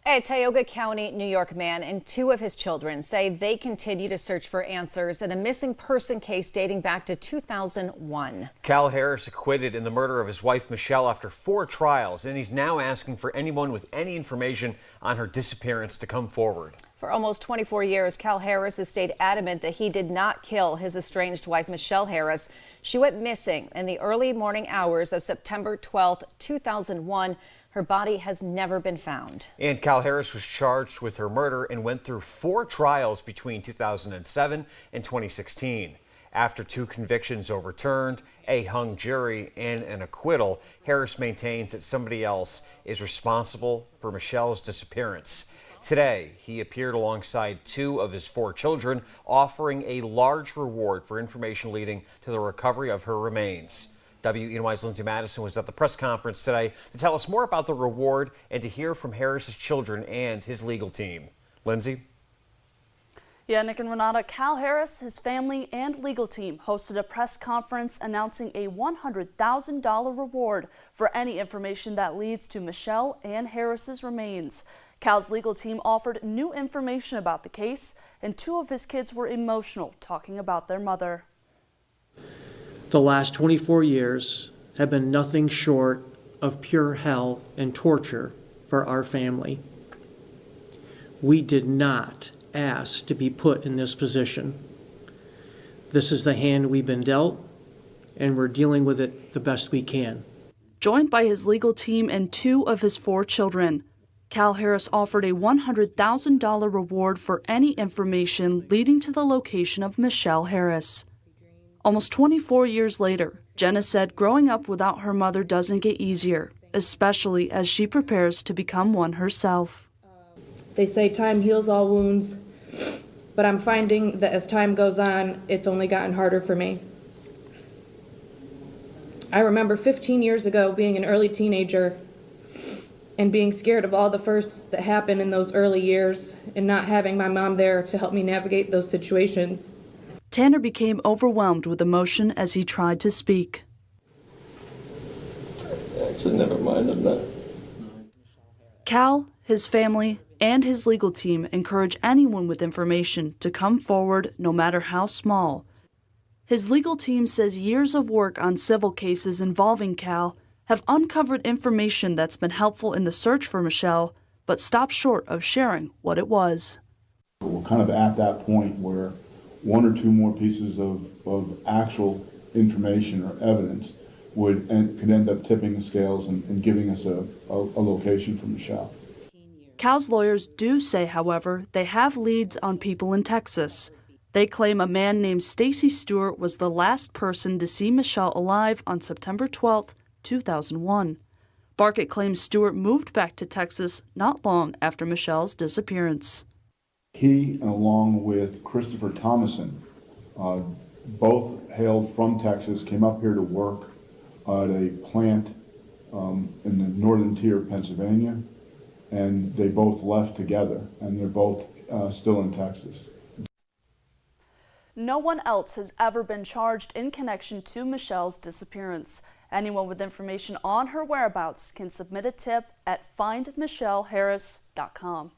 A Tioga County, New York man and two of his children say they continue to search for answers in a missing person case dating back to 2001. Cal Harris acquitted in the murder of his wife Michele after 4 trials, and he's now asking for anyone with any information on her disappearance to come forward. For almost 24 years, Cal Harris has stayed adamant that he did not kill his estranged wife Michele Harris. She went missing in the early morning hours of September 12, 2001. Her body has never been found. And Cal Harris was charged with her murder and went through 4 trials between 2007 and 2016. After 2 convictions overturned, a hung jury, and an acquittal, Harris maintains that somebody else is responsible for Michele's disappearance. Today, he appeared alongside 2 of his 4 children, offering a large reward for information leading to the recovery of her remains. WENY's Lindsay Madison was at the press conference today to tell us more about the reward and to hear from Harris's children and his legal team. Lindsay? Yeah, Nick and Renata, Cal Harris, his family, and legal team hosted a press conference announcing a $100,000 reward for any information that leads to Michele and Harris's remains. Cal's legal team offered new information about the case, and 2 of his kids were emotional talking about their mother. The last 24 years have been nothing short of pure hell and torture for our family. We did not ask to be put in this position. This is the hand we've been dealt, and we're dealing with it the best we can. Joined by his legal team and 2 of his 4 children, Cal Harris offered a $100,000 reward for any information leading to the location of Michele Harris. Almost 24 years later, Jenna said growing up without her mother doesn't get easier, especially as she prepares to become one herself. They say time heals all wounds, but I'm finding that as time goes on, it's only gotten harder for me. I remember 15 years ago being an early teenager and being scared of all the firsts that happened in those early years and not having my mom there to help me navigate those situations. Tanner became overwhelmed with emotion as he tried to speak. Actually, never mind, I'm not. Cal, his family, and his legal team encourage anyone with information to come forward, no matter how small. His legal team says years of work on civil cases involving Cal have uncovered information that's been helpful in the search for Michele, but stopped short of sharing what it was. We're kind of at that point where 1 or 2 more pieces of actual information or evidence could end up tipping the scales and giving us a location for Michele. Cal's lawyers do say, however, they have leads on people in Texas. They claim a man named Stacy Stewart was the last person to see Michele alive on September 12, 2001. Barkett claims Stewart moved back to Texas not long after Michele's disappearance. He, along with Christopher Thomason, both hailed from Texas, came up here to work at a plant in the northern tier of Pennsylvania, and they both left together, and they're both still in Texas. No one else has ever been charged in connection to Michele's disappearance. Anyone with information on her whereabouts can submit a tip at findmicheleharris.com.